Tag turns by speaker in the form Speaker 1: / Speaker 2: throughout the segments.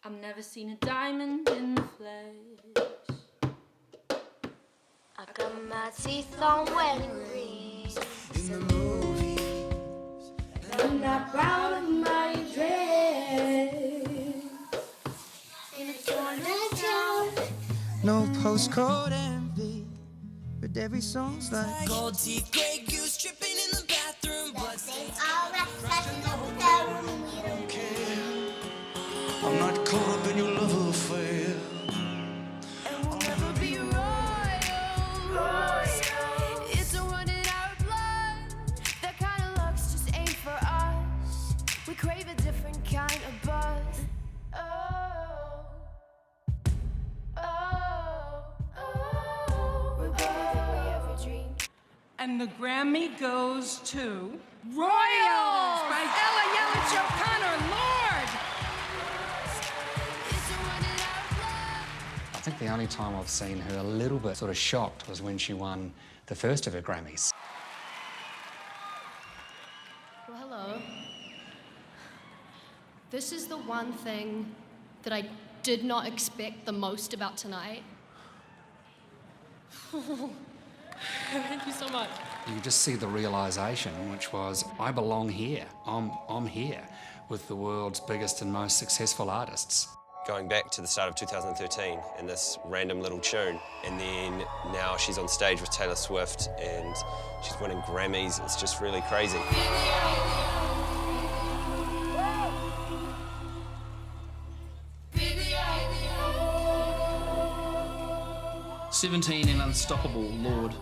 Speaker 1: I've never seen a diamond in the flesh.
Speaker 2: I got my teeth on wedding rings in the movies.
Speaker 1: I'm not proud of my dress.
Speaker 2: In a torn town.
Speaker 3: No postcode envy, but every song's like
Speaker 4: gold teeth, Grey Goose dripping in the bathroom, bloodstains.
Speaker 2: All that stuff in the hotel room, we don't
Speaker 4: care. I'm not caught up in your love affair. And we'll never be royals. It's a run in our blood. That kind of luck's just ain't for us. We crave a different kind of buzz. We're better than we ever dreamed.
Speaker 5: And the Grammy goes to Royals by Ella Yelich O'Connor, Lorde.
Speaker 4: It's a run in our blood.
Speaker 6: I think the only time I've seen her a little bit sort of shocked was when she won the first of her Grammys.
Speaker 7: Well, hello. This is the one thing that I did not expect the most about tonight. Thank you so much.
Speaker 6: You could just see the realisation, which was, I belong here. I'm here with the world's biggest and most successful artists.
Speaker 8: Going back to the start of 2013 in this random little tune, and then now she's on stage with Taylor Swift and she's winning Grammys. It's just really crazy.
Speaker 9: 17 and unstoppable, Lorde.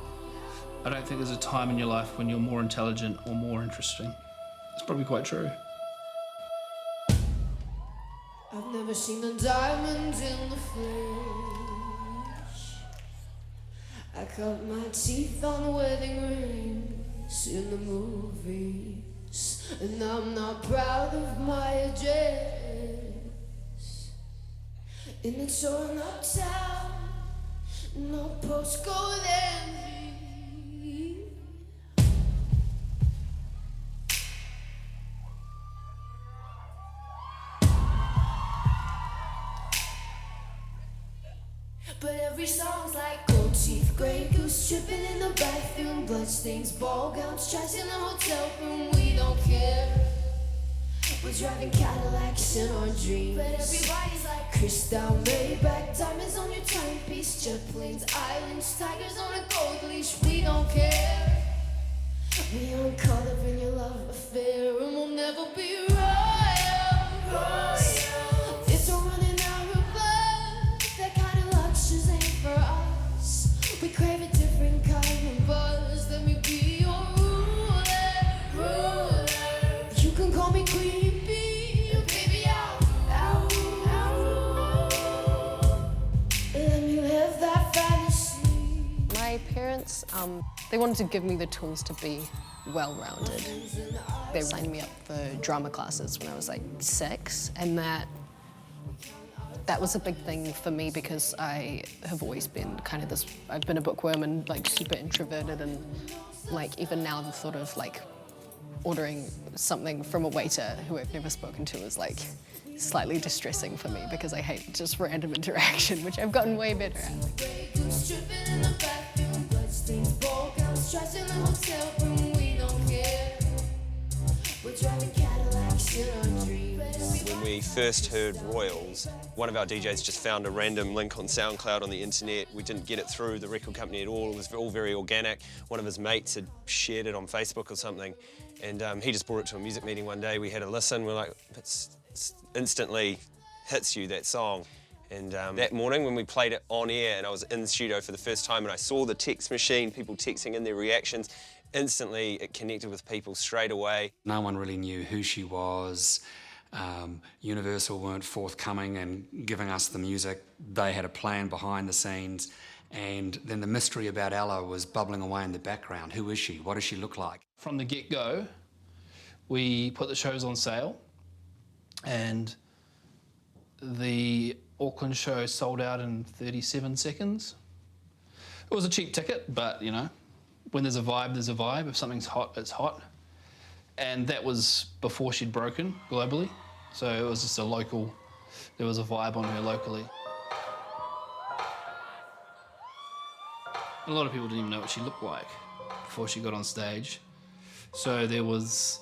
Speaker 9: I don't think there's a time in your life when you're more intelligent or more interesting. It's probably quite true.
Speaker 4: I've never seen a diamond in the flesh. I cut my teeth on wedding rings in the movies, and I'm not proud of my address. In a torn up town, no postcode envy. But every song's like gold teeth, Grey Goose dripping in the bathroom, bloodstains, ball gowns, trash in the hotel room. We don't care. We're driving Cadillacs in our dreams. But everybody's like crystal, Maybach, diamonds on your timepiece, jet planes, islands, tigers on a gold leash. We don't care. We aren't caught up in your love affair, and we'll never be royals. It's a running out of blood. That kind of luck's just ain't for us. We crave a different kind of buzz. Let me be your ruler. You can call me queen bee, baby. Out. Let me live that fantasy.
Speaker 7: My parents, they wanted to give me the tools to be well-rounded. They signed me up for drama classes when I was like 6, and that was a big thing for me because I have always been kind of this, I've been a bookworm and like super introverted, and like even now the thought of like ordering something from a waiter who I've never spoken to is like slightly distressing for me because I hate just random interaction, which I've gotten way better at.
Speaker 8: When we first heard Royals, one of our DJs just found a random link on SoundCloud on the internet. We didn't get it through the record company at all. It was all very organic. One of his mates had shared it on Facebook or something, and he just brought it to a music meeting one day. We had a listen. We're like, it's instantly hits you, that song. And that morning when we played it on air and I was in the studio for the first time and I saw the text machine, people texting in their reactions, instantly it connected with people straight away.
Speaker 6: No one really knew who she was. Universal weren't forthcoming and giving us the music. They had a plan behind the scenes, and then the mystery about Ella was bubbling away in the background. Who is she? What does she look like?
Speaker 9: From the get-go, we put the shows on sale, and the Auckland show sold out in 37 seconds. It was a cheap ticket, but, you know, when there's a vibe, there's a vibe. If something's hot, it's hot. And that was before she'd broken globally. So it was just a local there was a vibe on her locally. A lot of people didn't even know what she looked like before she got on stage. So there was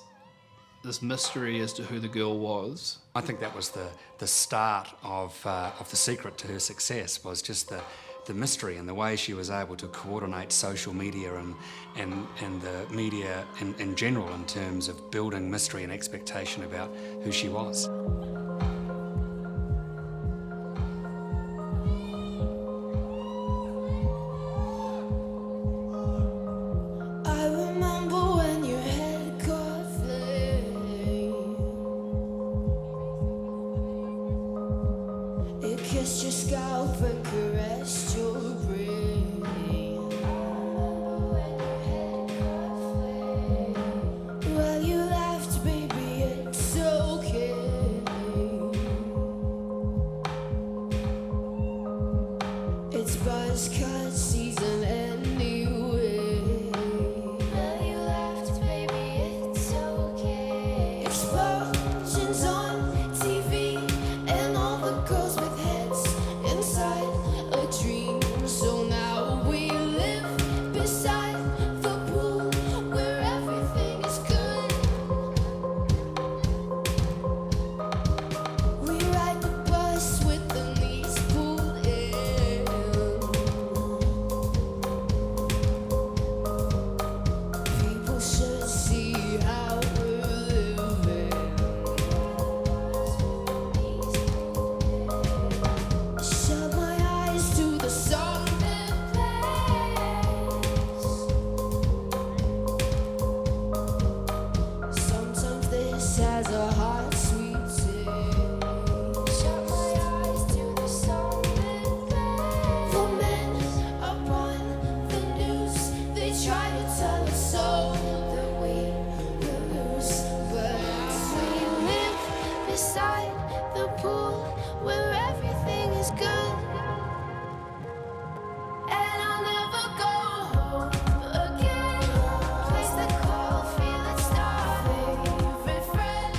Speaker 9: this mystery as to who the girl was.
Speaker 6: I think that was the start of the secret to her success, was just the mystery and the way she was able to coordinate social media and the media in general in terms of building mystery and expectation about who she was.
Speaker 4: I remember when your head caught flame. It kissed your scalp and caressed your brain. Well, you laughed, baby, it's okay. It's buzz cut season anyway. Well, you laughed, baby, it's okay. Explosions on TV and all the girls with heads inside a dream. So now we live beside the pool where everything is good. We ride the bus with the knees pulled in. People should see how we're living. Shut my eyes to the song that plays. Sometimes this has a hot, sweet taste. Shut my eyes to the song that plays. The men up on the news, they try to tell us so that we will lose. But we live beside the pool where everything is good. And I'll never go home again. Place the cold, feel it start. Favorite friend.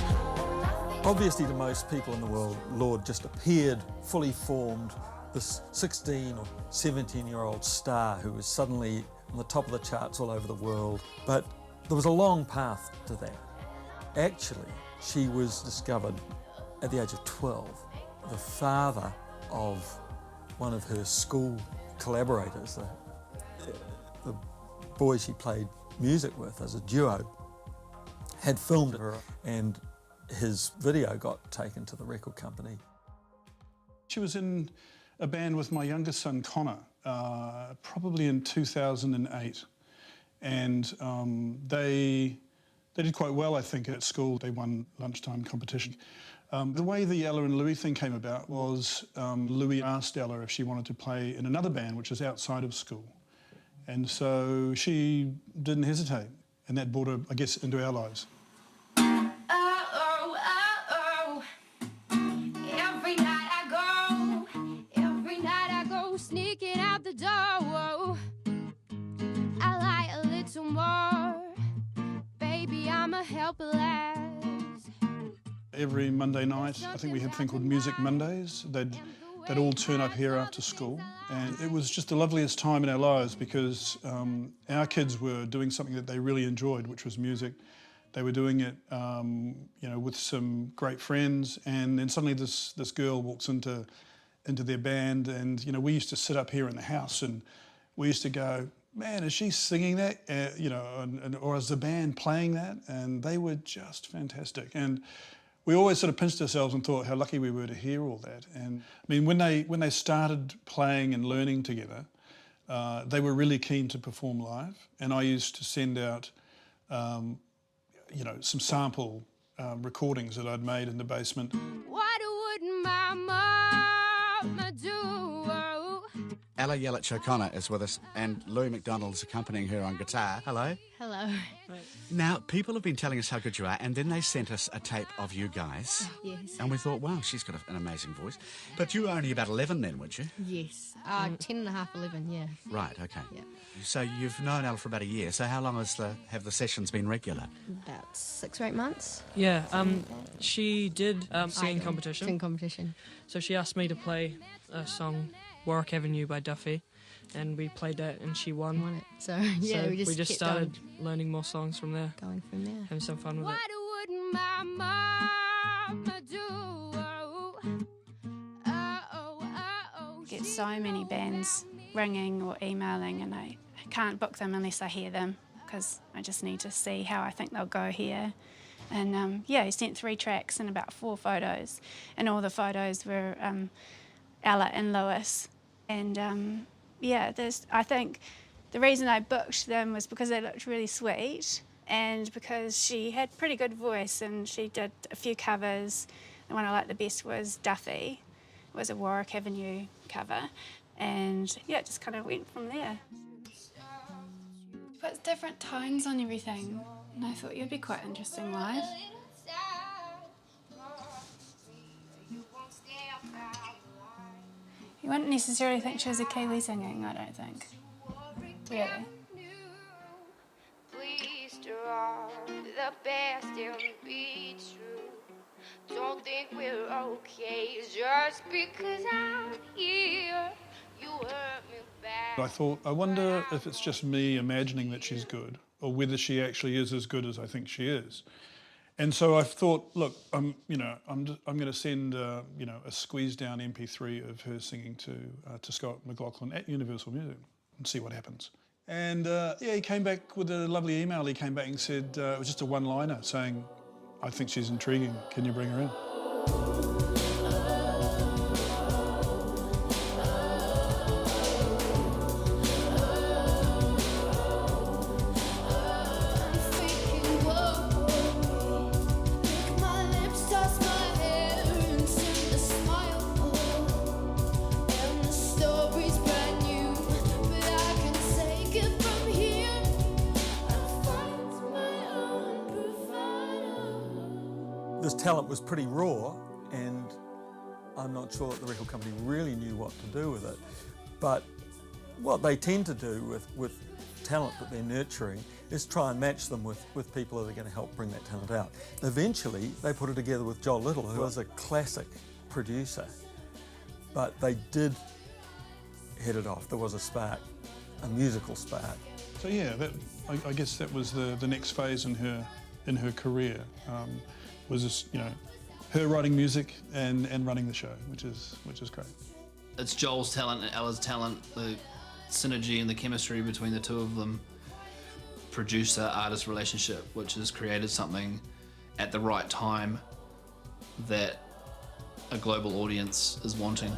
Speaker 10: Obviously, to most people in the world, Lorde just appeared fully formed, this 16 or 17-year-old star who was suddenly on the top of the charts all over the world. But there was a long path to that. Actually, she was discovered at the age of 12. The father of one of her school collaborators, the boy she played music with as a duo, had filmed her, and his video got taken to the record company.
Speaker 11: She was in a band with my youngest son, Connor, probably in 2008. And they did quite well, I think, at school. They won lunchtime competition. The way the Ella and Louis thing came about was Louis asked Ella if she wanted to play in another band, which was outside of school. And so she didn't hesitate. And that brought her, I guess, into our lives.
Speaker 1: Sneaking out the door, I lie a little more. Baby, I'm a helpless.
Speaker 11: Every Monday night, I think we had a thing called Music Mondays. They'd all turn up here after school. And it was just the loveliest time in our lives because our kids were doing something that they really enjoyed, which was music. They were doing it, you know, with some great friends. And then suddenly this girl walks into their band, and you know, we used to sit up here in the house and we used to go, man, is she singing that? You know, or is the band playing that? And they were just fantastic. And we always sort of pinched ourselves and thought how lucky we were to hear all that. And I mean, when they started playing and learning together, they were really keen to perform live. And I used to send out, you know, some sample recordings that I'd made in the basement.
Speaker 1: What would my mama do
Speaker 12: Ella Yelich O'Connor is with us, and Louis McDonald is accompanying her on guitar. Hello.
Speaker 13: Hello.
Speaker 12: Now, people have been telling us how good you are, and then they sent us a tape of you guys.
Speaker 13: Yes.
Speaker 12: And we thought, wow, she's got an amazing voice. But you were only about 11 then, weren't you?
Speaker 13: Yes. 10 and a half, 11, yeah.
Speaker 12: Right, okay.
Speaker 13: Yeah.
Speaker 12: So you've known Ella for about a year. So how long have the sessions been regular?
Speaker 13: About 6 or 8 months.
Speaker 14: Yeah, she did singing competition.
Speaker 13: Singing competition.
Speaker 14: So she asked me to play a song, Warwick Avenue by Duffy, and we played that and she won.
Speaker 13: Won it. So, yeah,
Speaker 14: so
Speaker 13: we just kept
Speaker 14: started learning more songs from there.
Speaker 13: Going from there.
Speaker 14: Having some fun with
Speaker 1: What would my mama do?
Speaker 15: Get so many bands ringing or emailing, and I can't book them unless I hear them, because I just need to see how I think they'll go here. And yeah, he sent 3 tracks and about 4 photos, and all the photos were Ella and Lewis. And yeah, I think the reason I booked them was because they looked really sweet, and because she had pretty good voice, and she did a few covers. The one I liked the best was Duffy. It was a Warwick Avenue cover, and yeah, it just kind of went from there. She puts different tones on everything, and I thought you'd be quite interesting live. You wouldn't necessarily think she was a Kiwi singing, I don't think. Really. The best and be true. Don't think we're okay just because I'm here. You hurt me bad.
Speaker 11: I thought, I wonder if it's just me imagining that she's good, or whether she actually is as good as I think she is. And so I thought, look, I'm going to send a squeezed down MP3 of her singing to Scott McLaughlin at Universal Music and see what happens. And yeah, he came back with a lovely email. He came back and said it was just a one-liner saying, "I think she's intriguing. Can you bring her in?"
Speaker 10: This talent was pretty raw, and I'm not sure that the record company really knew what to do with it. But what they tend to do with talent that they're nurturing is try and match them with people that are going to help bring that talent out. Eventually, they put it together with Joel Little, who was a classic producer. But they did hit it off. There was a spark, a musical spark.
Speaker 11: So yeah, I guess that was the next phase in her career. Was just, her writing music and running the show, which is great.
Speaker 9: It's Joel's talent and Ella's talent, the synergy and the chemistry between the two of them, producer-artist relationship, which has created something at the right time that a global audience is wanting.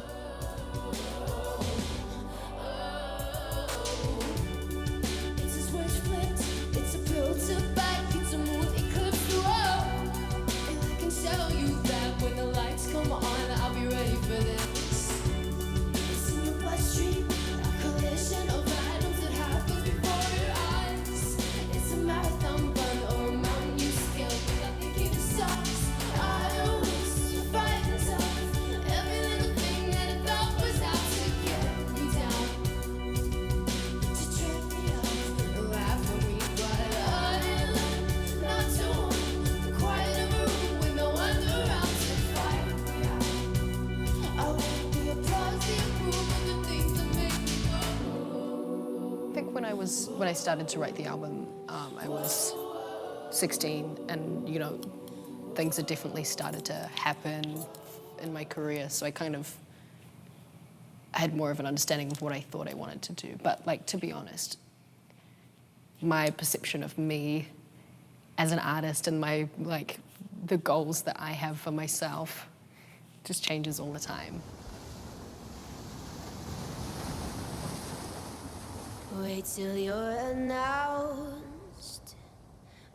Speaker 7: When I started to write the album, I was 16, and things had definitely started to happen in my career, so I had more of an understanding of what I thought I wanted to do. But to be honest, my perception of me as an artist and the goals that I have for myself just changes all the time.
Speaker 2: Wait till you're announced.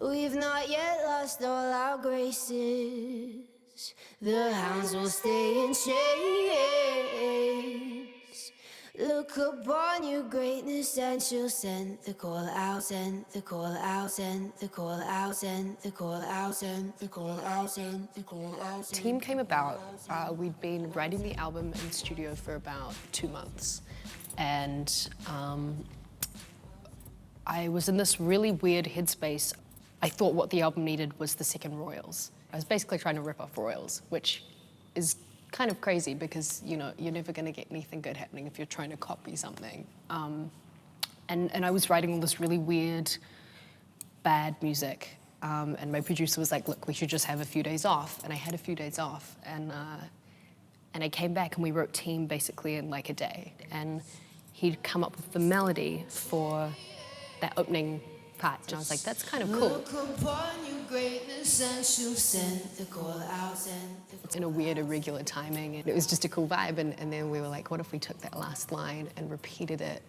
Speaker 2: We've not yet lost all our graces. The hounds will stay in chains.
Speaker 4: Look upon your greatness and she'll send the call out, send the call out, send the call out, send the call out, send the call out, send the call out.
Speaker 7: Team came about, we'd been writing the album in studio for about 2 months. And I was in this really weird headspace. I thought what the album needed was the second Royals. I was basically trying to rip off Royals, which is kind of crazy because, you know, you're never going to get anything good happening if you're trying to copy something. And I was writing all this really weird, bad music. And my producer was like, look, we should just have a few days off. And I had a few days off. And I came back and we wrote Team basically in like a day. And he'd come up with the melody for that opening part. And I was like, that's kind of cool.
Speaker 4: Look upon your greatness and she'll send the call out,
Speaker 7: It's in a weird, irregular timing. And it was just a cool vibe. And then we were like, what if we took that last line and repeated it?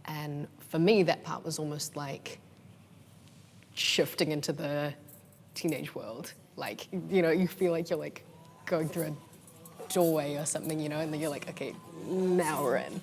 Speaker 7: And for me, that part was almost like shifting into the teenage world. Like, you know, you feel like you're like going through a doorway or something, you know, and then you're like, okay, now we're in.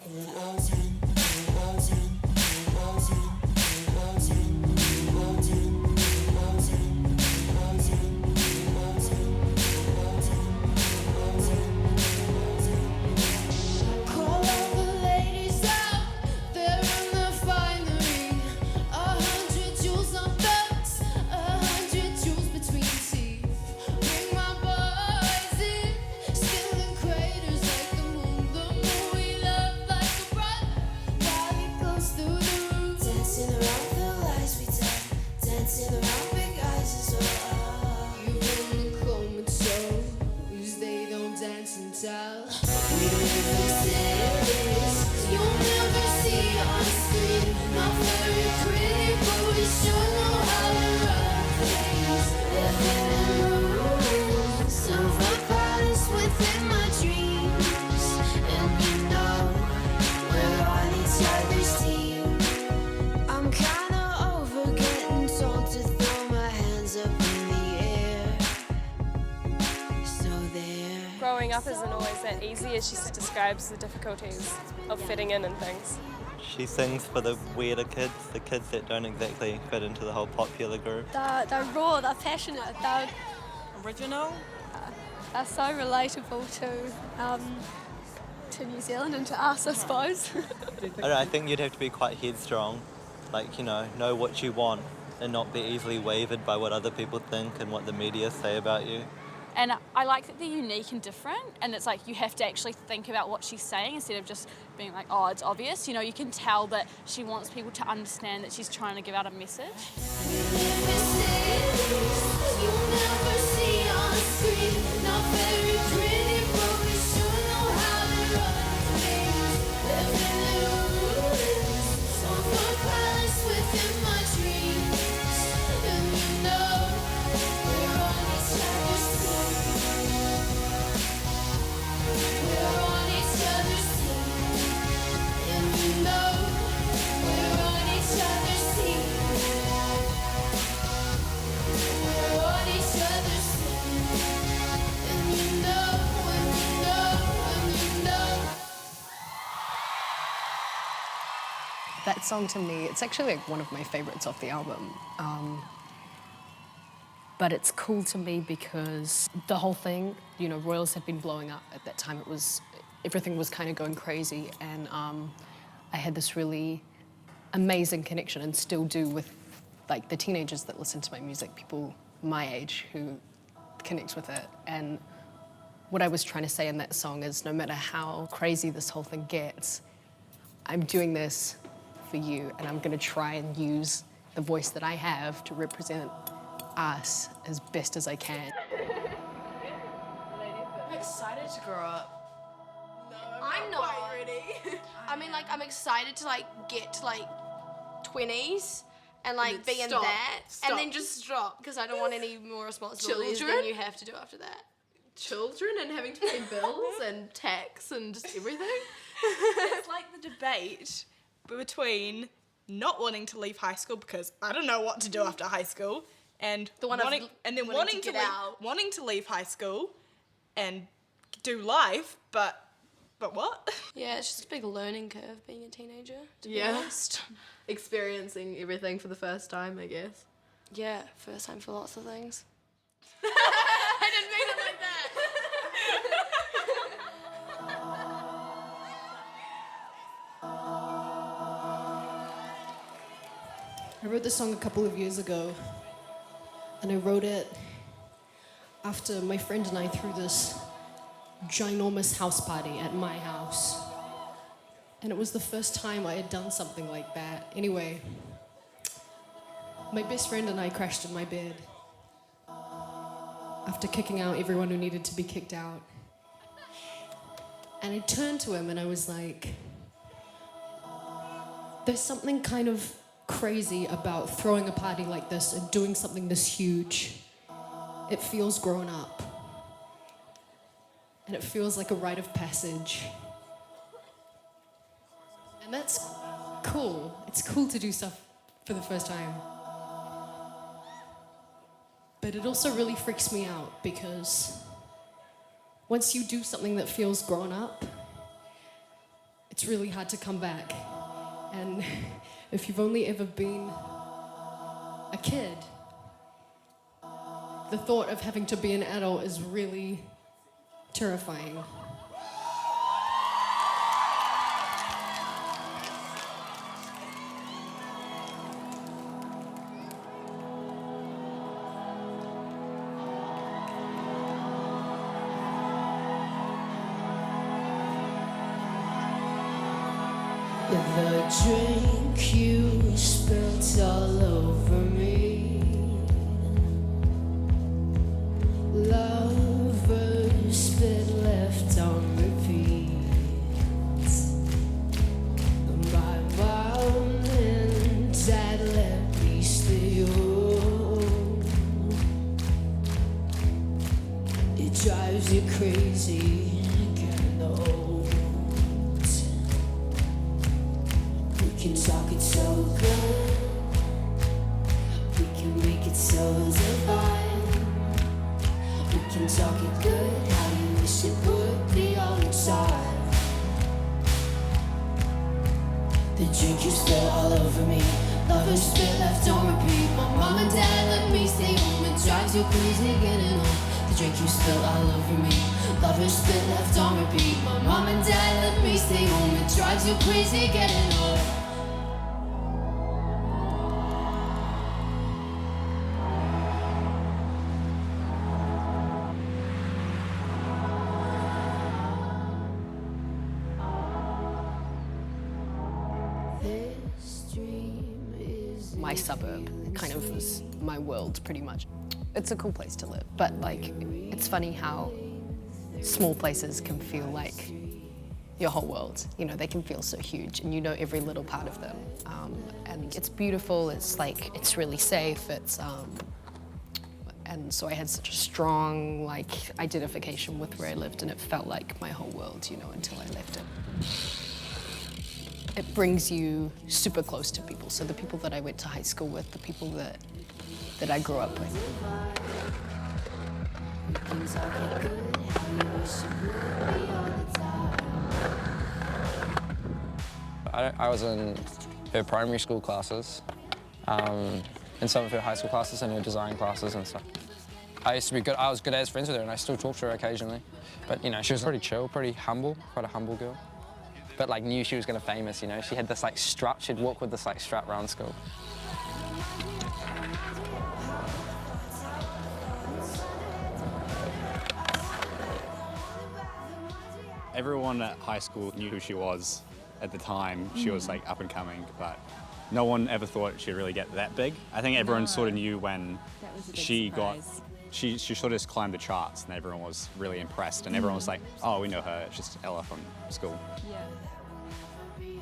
Speaker 16: Growing up isn't always that easy, as she describes the difficulties of fitting in and things.
Speaker 17: She sings for the weirder kids, the kids that don't exactly fit into the whole popular group.
Speaker 18: They're raw, they're passionate, they're
Speaker 19: original.
Speaker 18: They're so relatable to New Zealand and to us, I suppose.
Speaker 17: I think you'd have to be quite headstrong, like, you know what you want and not be easily wavered by what other people think and what the media say about you.
Speaker 20: And I like that they're unique and different, and it's like you have to actually think about what she's saying instead of just being like, oh, it's obvious. You know, you can tell that she wants people to understand that she's trying to give out a message.
Speaker 7: That song to me, it's actually like one of my favorites off the album. But it's cool to me because the whole thing, you know, Royals had been blowing up at that time. Everything was kind of going crazy, and I had this really amazing connection, and still do, with like the teenagers that listen to my music, people my age who connect with it. And what I was trying to say in that song is, no matter how crazy this whole thing gets, I'm doing this for you, and I'm going to try and use the voice that I have to represent us as best as I can.
Speaker 21: I'm excited to grow up.
Speaker 19: No,
Speaker 21: I'm not
Speaker 19: quite ready.
Speaker 21: I mean, like, I'm excited to like get to like 20s and like
Speaker 19: And
Speaker 21: be
Speaker 19: then
Speaker 21: in
Speaker 19: stop.
Speaker 21: that,
Speaker 19: Stop.
Speaker 21: and then just stop because I don't want any more responsibilities
Speaker 19: Children?
Speaker 21: than you have to do after that.
Speaker 19: Children and having to pay bills and tax and just everything.
Speaker 22: It's like the debate between not wanting to leave high school because I don't know what to do after high school, and wanting to leave high school and do life, but but what?
Speaker 21: Yeah, it's just a big learning curve being a teenager, to be
Speaker 19: Yeah.
Speaker 21: honest.
Speaker 19: Experiencing everything for the first time, I guess.
Speaker 21: Yeah, first time for lots of things.
Speaker 19: I didn't mean it like that.
Speaker 7: I wrote this song a couple of years ago, and I wrote it after my friend and I threw this ginormous house party at my house. And it was the first time I had done something like that. Anyway, my best friend and I crashed in my bed after kicking out everyone who needed to be kicked out. And I turned to him and I was like, there's something kind of crazy about throwing a party like this and doing something this huge. It feels grown up. And it feels like a rite of passage. And that's cool. It's cool to do stuff for the first time. But it also really freaks me out because once you do something that feels grown up, it's really hard to come back. And if you've only ever been a kid, the thought of having to be an adult is really terrifying.
Speaker 4: The drink you spilt all over me. Lovers spit left on repeat. My mom and dad let me stay home. It drives you crazy getting old. We can talk it so good. We can make it so divine. We can talk it good, how you wish it would be all the time. The drink you spill all over me. Lovers spit left on repeat. My mom and dad let me stay home. It drives you crazy getting home. The drink you spill all over me. Lovers spit left on repeat. My mom and dad let me stay home. It drives you crazy getting home.
Speaker 7: My suburb kind of was my world, pretty much. It's a cool place to live, but like, it's funny how small places can feel like your whole world. You know, they can feel so huge, and you know every little part of them. And it's beautiful. It's like it's really safe. And so I had such a strong like identification with where I lived, and it felt like my whole world. You know, until I left it. It brings you super close to people. So the people that I went to high school with, the people that I grew up with.
Speaker 3: I was in her primary school classes, in some of her high school classes and her design classes and stuff. I used to be good, I was good as friends with her and I still talk to her occasionally. But you know, she was pretty chill, pretty humble, quite a humble girl. But like knew she was gonna famous, you know. She had this like strut, she'd walk with this like strut around school.
Speaker 5: Everyone at high school knew who she was at the time. She was like up and coming, but no one ever thought she'd really get that big. I think everyone sort of knew when she sort of just climbed the charts and everyone was really impressed and everyone was like, oh, we know her, it's just Ella from school.
Speaker 7: Yeah.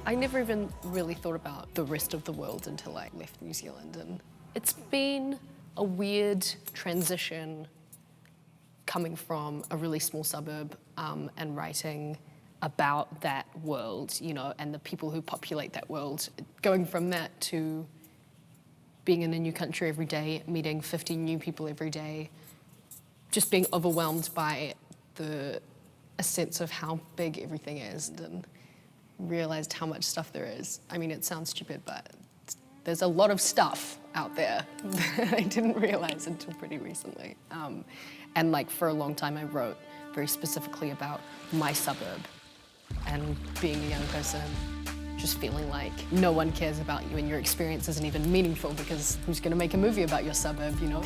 Speaker 7: I never even really thought about the rest of the world until I left New Zealand, and it's been a weird transition coming from a really small suburb and writing about that world, you know, and the people who populate that world, going from that to being in a new country every day, meeting 50 new people every day, just being overwhelmed by the a sense of how big everything is and realised how much stuff there is. I mean, it sounds stupid, but there's a lot of stuff out there that I didn't realise until pretty recently. And like for a long time I wrote very specifically about my suburb and being a young person, just feeling like no one cares about you and your experience isn't even meaningful because who's going to make a movie about your suburb, you know?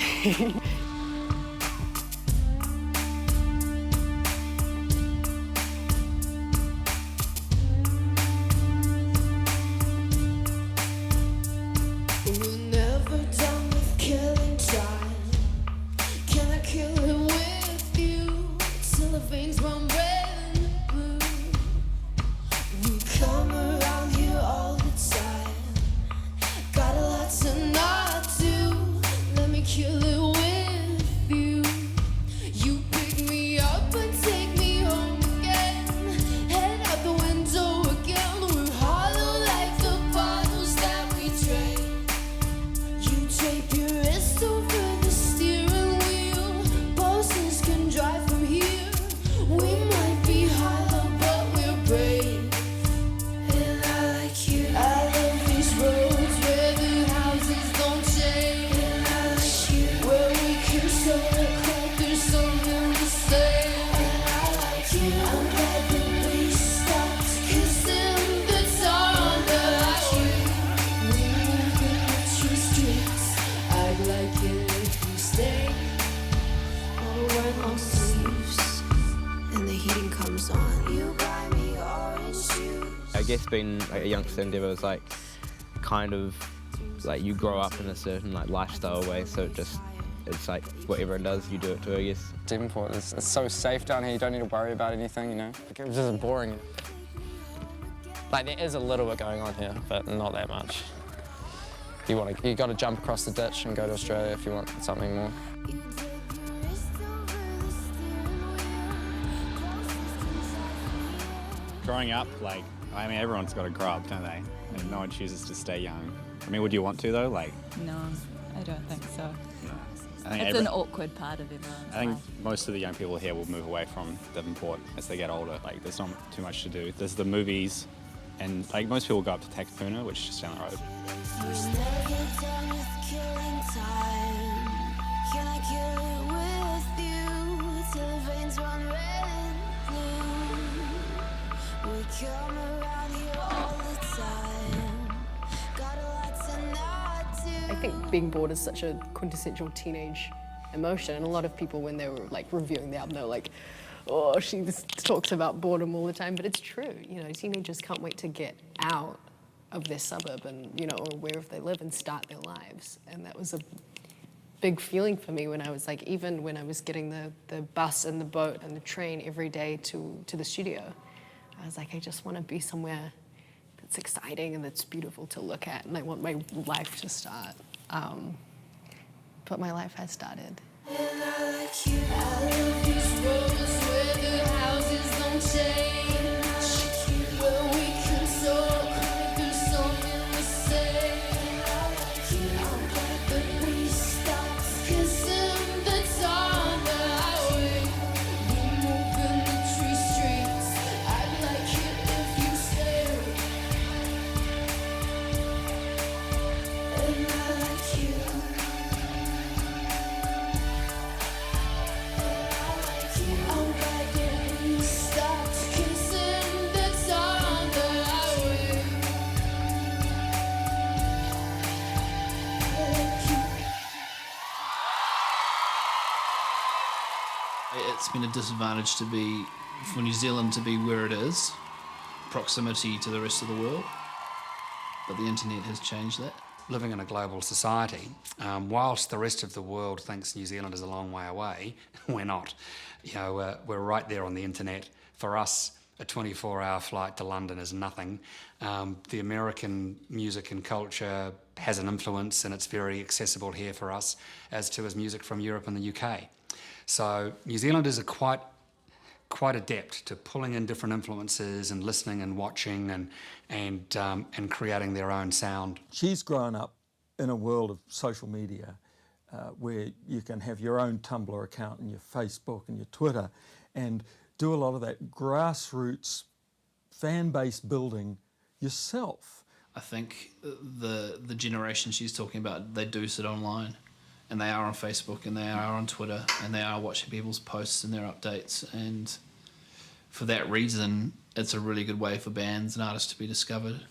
Speaker 6: I guess being like a youngster endeavour is like kind of like you grow up in a certain like lifestyle way, so it's like what everyone does, you do it too, I guess.
Speaker 3: Devonport, it's so safe down here, you don't need to worry about anything, you know? Like, it was just boring. Like, there is a little bit going on here, but not that much. You got to jump across the ditch and go to Australia if you want something more.
Speaker 5: Growing up, like, I mean, everyone's got to grow up, don't they? And no one chooses to stay young. I mean, would you want to, though? Like,
Speaker 8: no, I don't think so.
Speaker 5: No. I think
Speaker 8: it's an awkward part of everyone's
Speaker 5: I think
Speaker 8: life.
Speaker 5: most of the young people here will move away from Devonport as they get older. Like, there's not too much to do. There's the movies, and like most people go up to Takapuna, which is just down the road.
Speaker 7: I think being bored is such a quintessential teenage emotion, and a lot of people, when they were like reviewing the album, they're like, oh, she just talks about boredom all the time, but it's true. You know, teenagers can't wait to get out of their suburb and, you know, or wherever they live and start their lives. And that was a big feeling for me when I was like, even when I was getting the bus and the boat and the train every day to the studio, I was like, I just want to be somewhere that's exciting and that's beautiful to look at, and I want my life to start. But my life has started.
Speaker 4: And I like you. I love these roads where the houses don't change, where we can talk through something we say. I like you. I'm glad that we stopped kissing the tar on the highway. We move in the tree streets. I'd like it if you stayed. And I like you.
Speaker 9: It's been a disadvantage for New Zealand to be where it is, proximity to the rest of the world, but the internet has changed that.
Speaker 23: Living in a global society, whilst the rest of the world thinks New Zealand is a long way away, we're not. You know, we're right there on the internet. For us, a 24-hour flight to London is nothing. The American music and culture has an influence, and it's very accessible here for us, as too is music from Europe and the UK. So New Zealanders are quite adept to pulling in different influences and listening and watching and creating their own sound.
Speaker 10: She's grown up in a world of social media where you can have your own Tumblr account and your Facebook and your Twitter, and do a lot of that grassroots fan base building yourself.
Speaker 9: I think the generation she's talking about, they do sit online, and they are on Facebook, and they are on Twitter, and they are watching people's posts and their updates, and for that reason, it's a really good way for bands and artists to be discovered.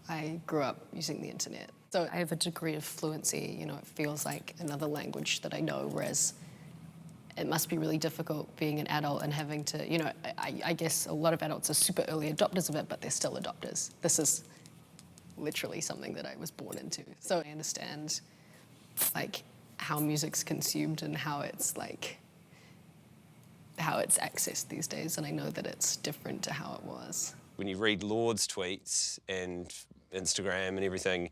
Speaker 7: I grew up using the internet, so I have a degree of fluency. You know, it feels like another language that I know, whereas it must be really difficult being an adult and having to, you know, I guess a lot of adults are super early adopters of it, but they're still adopters. This is literally something that I was born into. So I understand, like, how music's consumed and how it's, like, how it's accessed these days, and I know that it's different to how it was.
Speaker 12: When you read Lorde's tweets and Instagram and everything,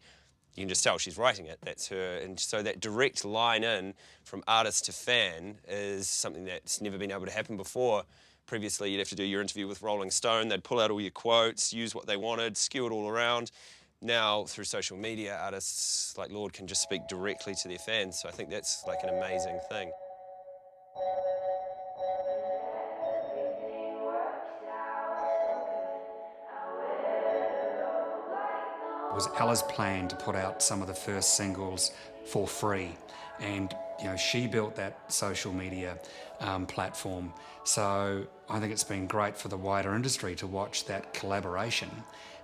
Speaker 12: you can just tell she's writing it, that's her. And so that direct line in from artist to fan is something that's never been able to happen before. Previously, you'd have to do your interview with Rolling Stone, they'd pull out all your quotes, use what they wanted, skew it all around. Now, through social media, artists like Lorde can just speak directly to their fans, so I think that's like an amazing thing.
Speaker 23: It was Ella's plan to put out some of the first singles for free, and you know, she built that social media platform. So I think it's been great for the wider industry to watch that collaboration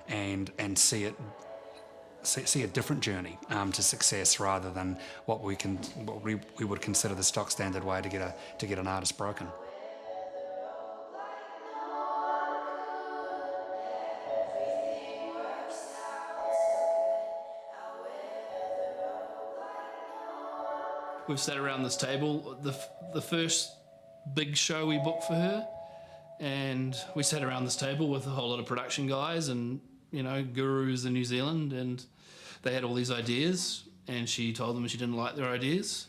Speaker 23: and see a different journey to success, rather than what we would consider the stock standard way to get an artist broken.
Speaker 9: We've sat around this table, the first big show we booked for her, and we sat around this table with a whole lot of production guys and, you know, gurus in New Zealand, and they had all these ideas, and she told them she didn't like their ideas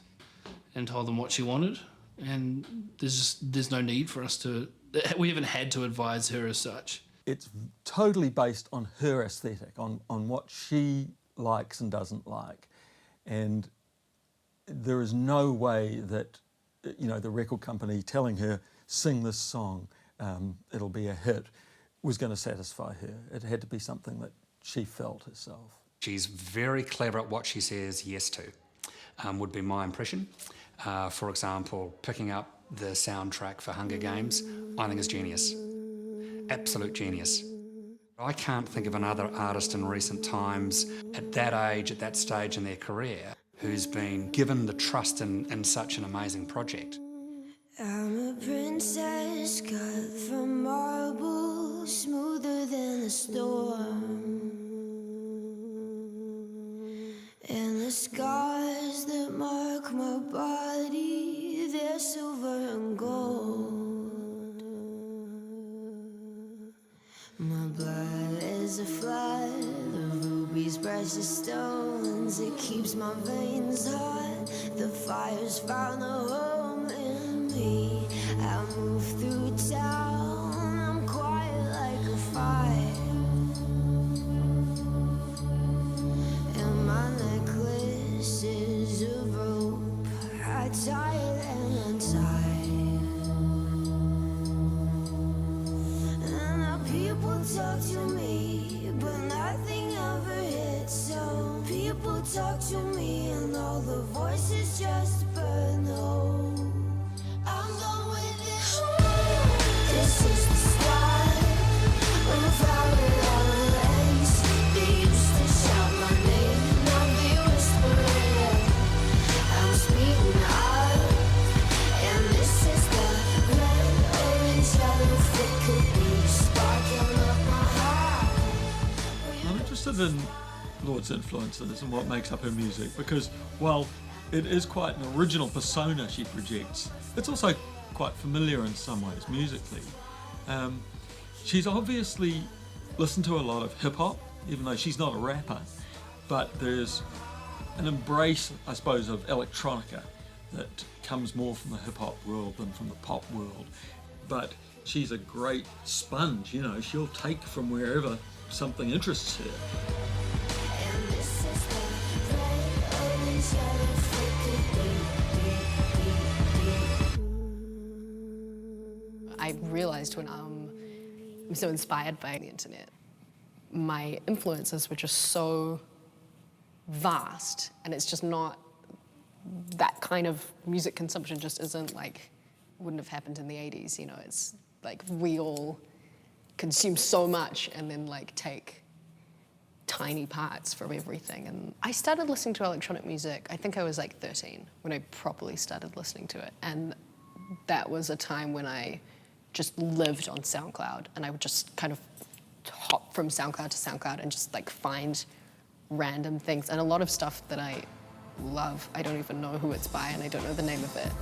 Speaker 9: and told them what she wanted, and there's no need for us to, we haven't had to advise her as such.
Speaker 10: It's totally based on her aesthetic, on what she likes and doesn't like, and there is no way that, you know, the record company telling her, sing this song, it'll be a hit, was going to satisfy her. It had to be something that she felt herself.
Speaker 23: She's very clever at what she says yes to, would be my impression. For example, picking up the soundtrack for Hunger Games, I think is genius. Absolute genius. I can't think of another artist in recent times at that age, at that stage in their career, who's been given the trust in such an amazing project.
Speaker 4: I'm a princess cut from marble, smoother than the storm. And the scars that mark my body, they're silver and gold. My blood is a flood of rubies, precious stones. It keeps my veins hot. The fire's found a home in me. I move through town, I'm quiet like a fire. And my necklace is of rope. I tie it and untie. And now people talk to me, but nothing ever hits. So people talk to me, and all the voices just burn low. I'm going with it. This is the start of how it all ends. They used to shout my name, now they whisper it. I'm speaking up, and this is the plan.
Speaker 10: Lorde's influences and what makes up her music, because while it is quite an original persona she projects, it's also quite familiar in some ways musically. She's obviously listened to a lot of hip-hop, even though she's not a rapper, but there's an embrace, I suppose, of electronica that comes more from the hip-hop world than from the pop world. But she's a great sponge, you know, she'll take from wherever something interests her.
Speaker 7: I realized when I'm so inspired by the internet, my influences were just so vast, and it's just not, that kind of music consumption just isn't like, wouldn't have happened in the 80s, you know, it's like we all consume so much and then like take tiny parts from everything. And I started listening to electronic music, I think I was like 13 when I properly started listening to it, and that was a time when I just lived on SoundCloud, and I would just kind of hop from SoundCloud to SoundCloud and just like find random things, and a lot of stuff that I love, I don't even know who it's by and I don't know the name of it.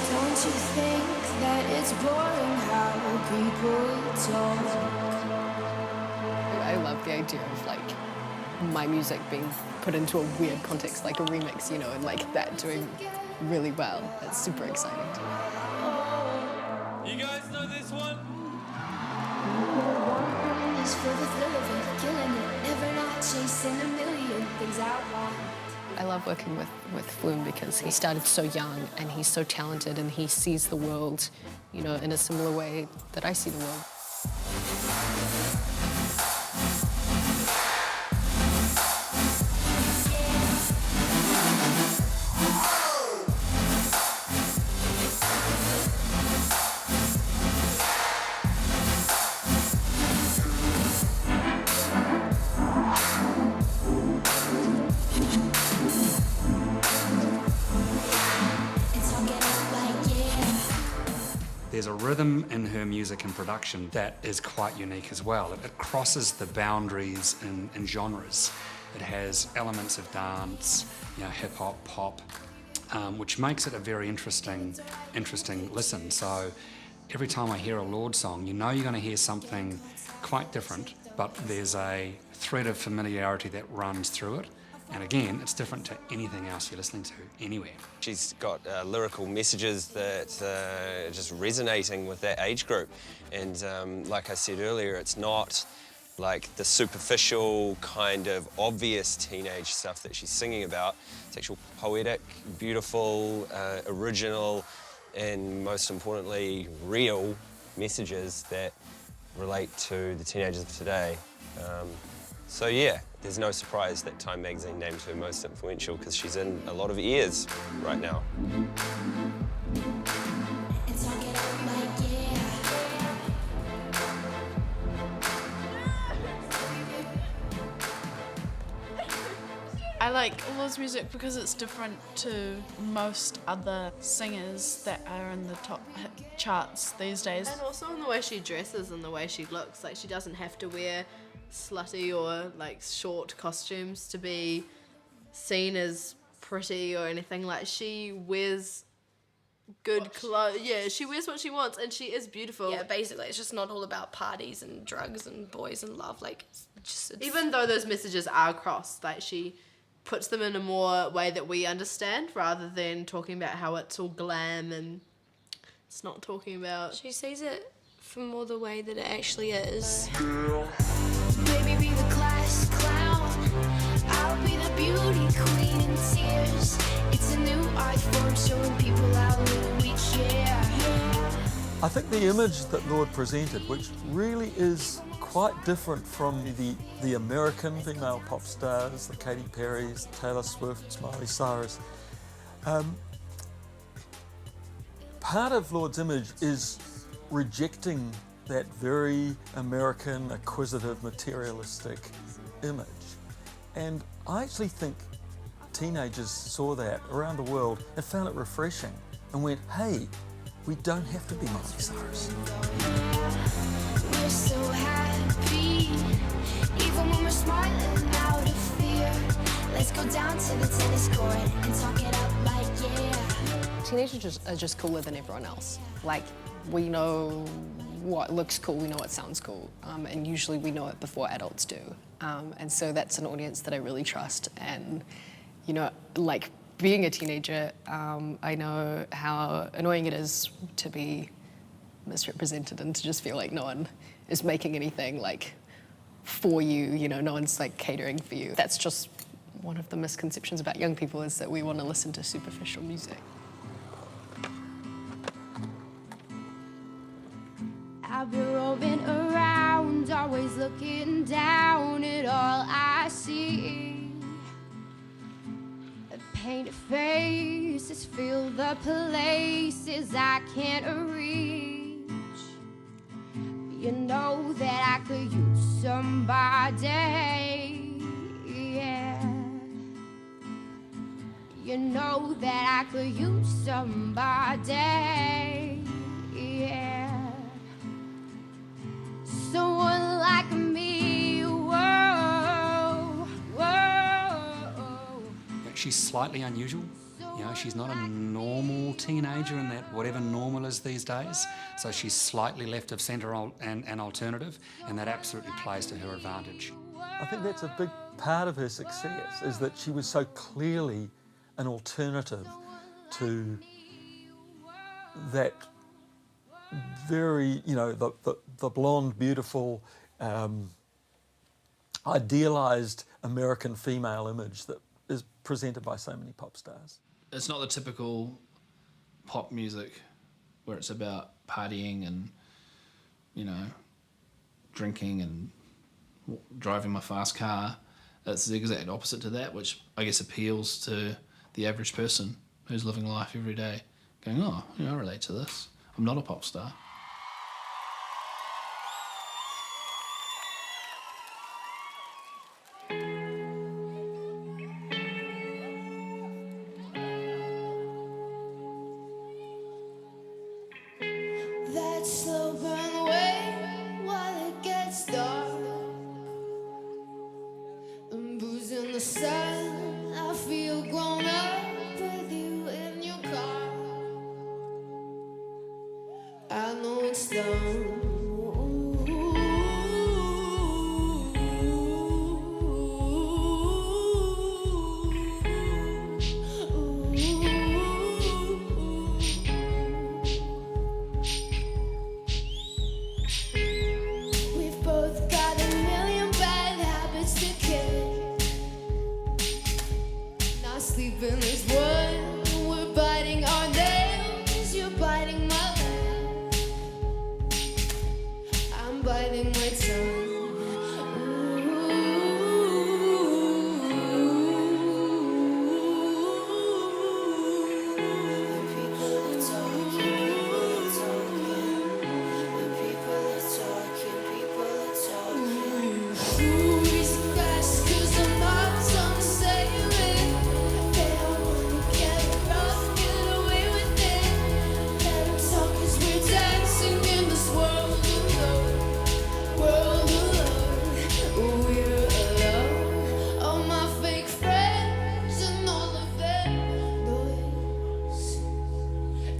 Speaker 4: Don't you think that it's boring how people talk?
Speaker 7: I love the idea of like my music being put into a weird context, like a remix, you know, and like that doing really well. That's super exciting to me.
Speaker 4: You guys know this one? It's for the thrill of it, killing it, never not chasing a million things I want.
Speaker 7: I love working with Flume because he started so young and he's so talented and he sees the world, you know, in a similar way that I see the world.
Speaker 23: There's a rhythm in her music and production that is quite unique as well. It crosses the boundaries in genres. It has elements of dance, you know, hip hop, pop, which makes it a very interesting listen. So every time I hear a Lorde song, you know you're going to hear something quite different, but there's a thread of familiarity that runs through it. And again, it's different to anything else you're listening to anywhere.
Speaker 12: She's got lyrical messages that are just resonating with that age group. And like I said earlier, it's not like the superficial kind of obvious teenage stuff that she's singing about. It's actual poetic, beautiful, original, and most importantly, real messages that relate to the teenagers of today. So yeah, there's no surprise that Time magazine named her most influential because she's in a lot of ears right now.
Speaker 22: I like Lorde's music because it's different to most other singers that are in the top hit charts these days.
Speaker 19: And also in the way she dresses and the way she looks. Like, she doesn't have to wear slutty or like short costumes to be seen as pretty or anything. Like, she wears good clothes. Yeah, she wears what she wants and she is beautiful.
Speaker 21: Yeah, basically, it's just not all about parties and drugs and boys and love. Like, it's
Speaker 19: even though those messages are crossed, like, she puts them in a more way that we understand rather than talking about how it's all glam and it's not talking about...
Speaker 21: She sees it for more the way that it actually is.
Speaker 4: Baby, be the class clown. I'll be the beauty queen in tears. It's a new art form showing people how little we care.
Speaker 10: I think the image that Lorde presented, which really is quite different from the American female pop stars, the Katy Perrys, Taylor Swift, Miley Cyrus. Part of Lorde's image is rejecting that very American, acquisitive, materialistic image. And I actually think teenagers saw that around the world and found it refreshing and went, hey, we don't have to be Miley Cyrus.
Speaker 4: We're so happy, even when we're smiling out of fear. Let's go down to the tennis court and talk it up like, yeah.
Speaker 7: Teenagers are just cooler than everyone else. Like, we know what looks cool, we know what sounds cool, and usually we know it before adults do. And so that's an audience that I really trust. And, you know, like, being a teenager, I know how annoying it is to be misrepresented and to just feel like no one is making anything, like, for you, you know, no one's, like, catering for you. That's just one of the misconceptions about young people, is that we want to listen to superficial music.
Speaker 4: I've been roaming around, always looking down at all I see. Painted faces fill the places I can't reach. You know that I could use somebody, yeah. You know that I could use somebody, yeah. Someone like me, whoa, whoa.
Speaker 23: She's slightly unusual. You know, she's not a normal teenager in that whatever normal is these days. So she's slightly left of centre and alternative, and that absolutely plays to her advantage.
Speaker 10: I think that's a big part of her success, is that she was so clearly an alternative to that very, you know, the blonde, beautiful, idealised American female image that is presented by so many pop stars.
Speaker 9: It's not the typical pop music where it's about partying and, you know, drinking and driving my fast car. It's the exact opposite to that, which I guess appeals to the average person who's living life every day, going, oh, you know, I relate to this. I'm not a pop star.
Speaker 4: That slow burn away while it gets dark. And booze in the sun, I feel grown up with you in your car. I know it's done. We've both got a million bad habits to kick. Not sleeping is one. We're biting our nails. You're biting my lip. I'm biting my tongue.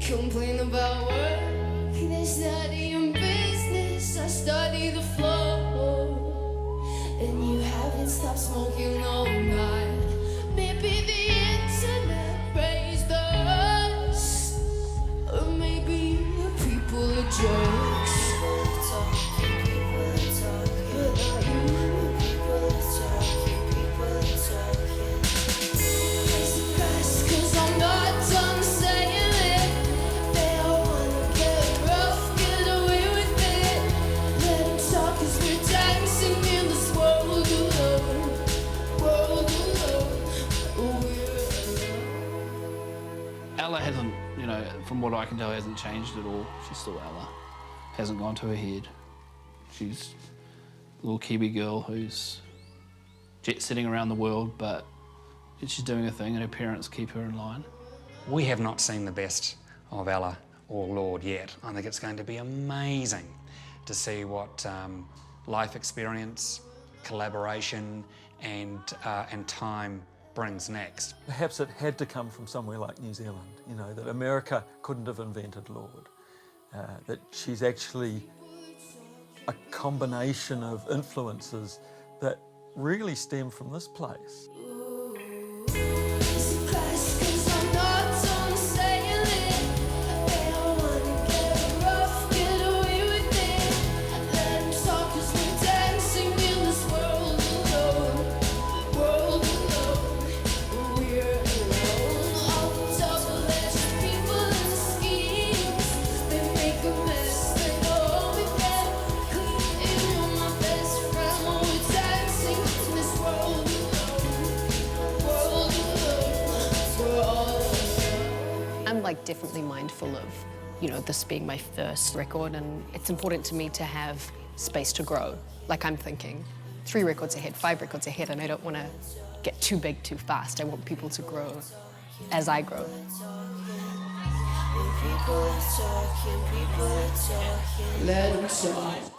Speaker 4: Complain about work, they study in business, I study the floor. And you haven't stopped smoking all night. Maybe the internet raised us, or maybe the people are jerks. Cause I'm not done saying it. They all wanna get rough, get away with it. Let them talk, cause we're dancing in this world alone. World alone.
Speaker 9: Ella hasn't, you know, from what I can tell, hasn't changed at all. She's still Ella. Hasn't gone to her head. She's a little Kiwi girl who's jet setting around the world, but she's doing her thing and her parents keep her in line.
Speaker 23: We have not seen the best of Ella or Lorde yet. I think it's going to be amazing to see what life experience, collaboration and time brings next.
Speaker 10: Perhaps it had to come from somewhere like New Zealand, you know, that America couldn't have invented Lorde, that she's actually a combination of influences that really stem from this place.
Speaker 7: I'm like definitely mindful of, you know, this being my first record, and it's important to me to have space to grow. Like I'm thinking 3 records ahead, 5 records ahead, and I don't want to get too big too fast. I want people to grow as I grow.
Speaker 4: Let them talk.